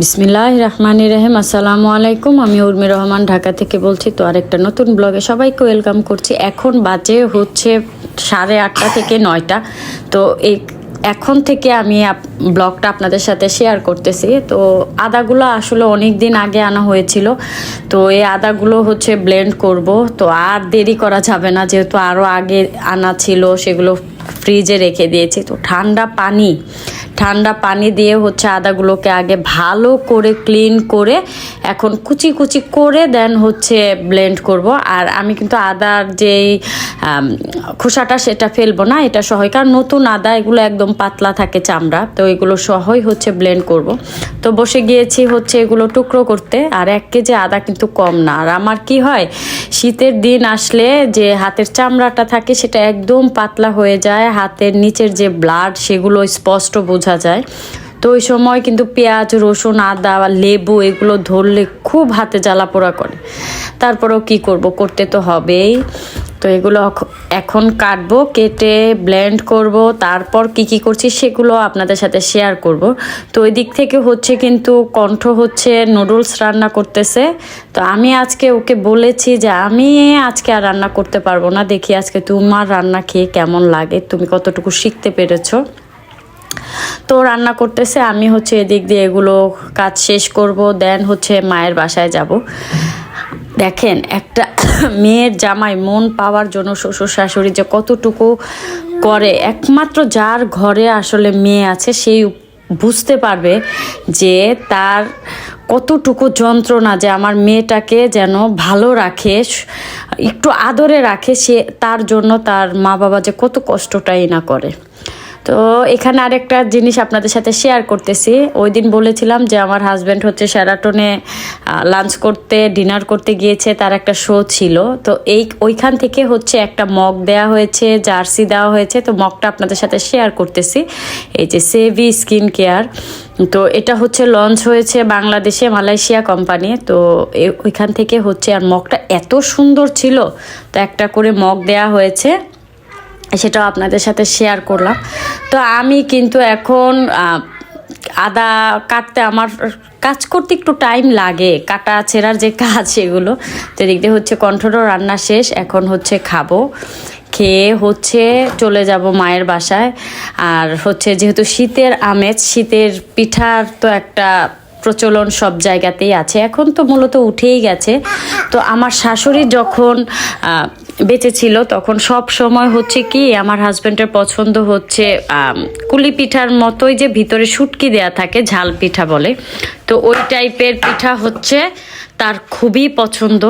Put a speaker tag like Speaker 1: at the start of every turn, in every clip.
Speaker 1: বিসমিল্লাহির রহমানির রহিম। আসসালামু আলাইকুম। আমি উর্মি রহমান ঢাকা থেকে বলছি। তো আরেকটা নতুন ব্লগে সবাইকে ওয়েলকাম করছি। এখন বাজে হচ্ছে 8:30 থেকে 9টা। তো এখন থেকে আমি ব্লগটা আপনাদের সাথে শেয়ার করতেছি। তো আদাগুলো আসলে অনেক দিন আগে আনা হয়েছিল। তো এই আদাগুলো হচ্ছে ব্লেন্ড করব। তো আর দেরি করা যাবে না, যেহেতু আরও আগে আনা ছিল, সেগুলো ফ্রিজে রেখে দিয়েছি। তো ঠান্ডা পানি দিয়ে হচ্ছে আদাগুলোকে আগে ভালো করে ক্লিন করে এখন কুচি কুচি করে দেন হচ্ছে ব্লেন্ড করব। আর আমি কিন্তু আদার যেই খোসাটা সেটা ফেলবো না, এটা সহই, কারণ নতুন আদা এগুলো একদম পাতলা থাকে চামড়া, তো এগুলো সহই হচ্ছে ব্লেন্ড করব। তো বসে গিয়েছি হচ্ছে এগুলো টুকরো করতে। আর 1 কেজি আদা কিন্তু কম না। আর আমার কি হয়, শীতের দিন আসলে যে হাতের চামড়াটা থাকে সেটা একদম পাতলা হয়ে যায়, হাতের নিচের যে ব্লাড সেগুলো স্পষ্ট বোঝা যায়। তো ওই সময় কিন্তু পেঁয়াজ, রসুন, আদা, লেবু এগুলো ধরলে খুব হাতে জ্বালা পোড়া করে। তারপরেও কি করব, করতে তো হবেই। তো এগুলো এখন কাটবো, কেটে ব্লেন্ড করব। তারপর কি করছি সেগুলো আপনাদের সাথে শেয়ার করব। তো ওই দিক থেকে হচ্ছে কিন্তু কণ্ঠ হচ্ছে নুডলস রান্না করতেছে। তো আমি আজকে ওকে বলেছি যে আমি আজকে আর রান্না করতে পারবো না, দেখি আজকে তোমার রান্না খেয়ে কেমন লাগে, তুমি কতটুকু শিখতে পেরেছো। তো রান্না করতেছে, আমি হচ্ছে এদিক দিয়ে এগুলো কাজ শেষ করব, দেন হচ্ছে মায়ের বাসায় যাব। দেখেন, একটা মেয়ের জামাই মন পাওয়ার জন্য শ্বশুর শাশুড়ি যে কতটুকু করে, একমাত্র যার ঘরে আসলে মেয়ে আছে সেই বুঝতে পারবে যে তার কতটুকু যন্ত্রণা, যে আমার মেয়েটাকে যেন ভালো রাখে, একটু আদরে রাখে, সে তার জন্য তার মা বাবা যে কত কষ্টটাই না করে। তো এখানে আরেকটা জিনিস আপনাদের সাথে শেয়ার করতেছি। ওই দিন বলেছিলাম যে আমার হাজব্যান্ড হচ্ছে শেরাটনে লাঞ্চ করতে, ডিনার করতে গিয়েছে, তার একটা শো ছিল। তো ওইখান থেকে হচ্ছে একটা মগ দেওয়া হয়েছে, জার্সি দেওয়া হয়েছে। তো মগটা আপনাদের সাথে শেয়ার করতেছি। এই যে সেভি স্কিন কেয়ার, তো এটা হচ্ছে লঞ্চ হয়েছে বাংলাদেশে, মালয়েশিয়া কোম্পানি। তো ওইখান থেকে হচ্ছে, আর মগটা এত সুন্দর ছিল, তো একটা করে মগ দেওয়া হয়েছে, সেটাও আপনাদের সাথে শেয়ার করলাম। তো আমি কিন্তু এখন আদা কাটতে, আমার কাজ করতে একটু টাইম লাগে, কাটা ছেঁড়ার যে কাজ সেগুলো। তো এদিক দিয়ে হচ্ছে কণ্ঠরও রান্না শেষ, এখন হচ্ছে খাবো, খেয়ে হচ্ছে চলে যাব মায়ের বাসায়। আর হচ্ছে যেহেতু শীতের আমেজ, শীতের পিঠার তো একটা প্রচলন সব জায়গাতেই আছে, এখন তো মূলত উঠেই গেছে। তো আমার শাশুড়ি যখন বেঁচে ছিল তখন সব সময় হচ্ছে কি, আমার হাজব্যান্ডের পছন্দ হচ্ছে কুলি পিঠার মতোই, যে ভিতরে শুটকি দেয়া থাকে, ঝাল পিঠা বলে। তো ওই টাইপের পিঠা হচ্ছে তার খুবই পছন্দ।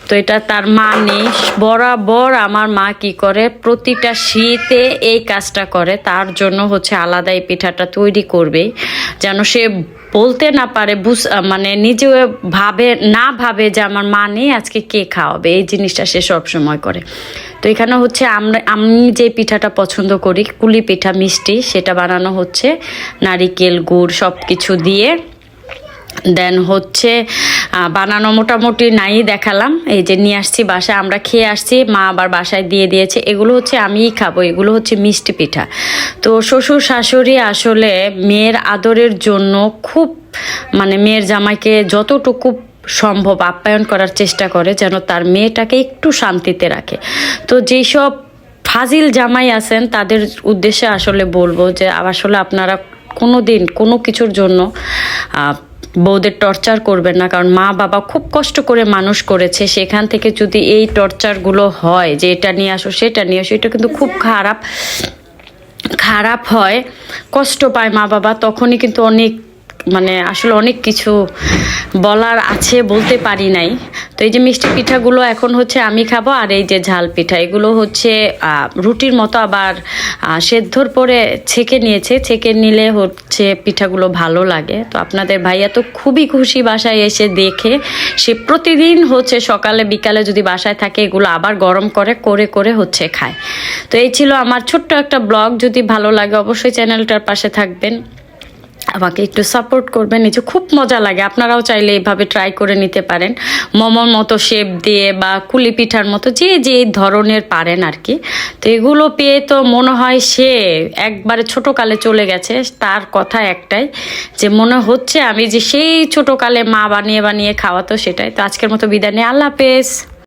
Speaker 1: তো এটা তার মা নেই, বরাবর আমার মা কি করে, প্রতিটা শীতে এই কাজটা করে, তার জন্য হচ্ছে আলাদা এই পিঠাটা তৈরি করবেই, যেন সে বলতে না পারে, মানে নিজে ভাবে যে আমার মা নেই, আজকে কে খাওয়াবে, এই জিনিসটা সে সব সময় করে। তো এখানে হচ্ছে আমি যে পিঠাটা পছন্দ করি, কুলি পিঠা মিষ্টি, সেটা বানানো হচ্ছে নারিকেল, গুড় সব কিছু দিয়ে। দেন হচ্ছে বানানো মোটামুটি নাই দেখালাম, এই যে নিয়ে আসছি বাসায়, আমরা খেয়ে আসছি, মা আবার বাসায় দিয়ে দিয়েছে। এগুলো হচ্ছে আমিই খাবো, এগুলো হচ্ছে মিষ্টি পিঠা। তো শ্বশুর শাশুড়ি আসলে মেয়ের আদরের জন্য খুব, মানে মেয়ের জামাইকে যতটুকু সম্ভব আপ্যায়ন করার চেষ্টা করে, যেন তার মেয়েটাকে একটু শান্তিতে রাখে। তো যেসব ফাজিল জামাই আছেন তাদের উদ্দেশ্যে আসলে বলবো যে আসলে আপনারা কোনো দিন কোনো কিছুর জন্য বউদের টর্চার করবেন না, কারণ মা বাবা খুব কষ্ট করে মানুষ করেছে, সেখান থেকে যদি এই টর্চারগুলো হয়, যে এটা নিয়ে আসো সেটা নিয়ে আসো, এটা কিন্তু খুব খারাপ হয়, কষ্ট পায় মা বাবা, তখনই কিন্তু অনেক, মানে আসলে অনেক কিছু বলার আছে, বলতে পারি নাই। তো এই যে মিষ্টি পিঠাগুলো এখন হচ্ছে আমি খাবো, আর এই যে ঝাল পিঠা, এগুলো হচ্ছে রুটির মতো, আবার সেদ্ধর পরে ছেঁকে নিয়েছে, ছেঁকে নিলে হচ্ছে পিঠাগুলো ভালো লাগে। তো আপনাদের ভাইয়া তো খুবই খুশি বাসায় এসে দেখে, সে প্রতিদিন হচ্ছে সকালে বিকালে যদি বাসায় থাকে এগুলো আবার গরম করে হচ্ছে খায়। তো এই ছিল আমার ছোট্ট একটা ব্লগ, যদি ভালো লাগে অবশ্যই চ্যানেলটার পাশে থাকবেন। আমাকে একটু সাপোর্ট করবেন। এই যে খুব মজা লাগে, আপনারাও চাইলে এইভাবে ট্রাই করে নিতে পারেন, মোমোর মতো শেপ দিয়ে বা কুলি পিঠার মতো যে যে ধরনের পারেন আর কি। তো এগুলো পেয়ে তো মনে হয় সে একবারে ছোটোকালে চলে গেছে। তার কথা একটাই যে মনে হচ্ছে আমি যে সেই ছোটোকালে মা বানিয়ে বানিয়ে খাওয়াতো সেটাই। তো আজকের মতো বিদায় নিয়ে আল্লাহ হাফেজ।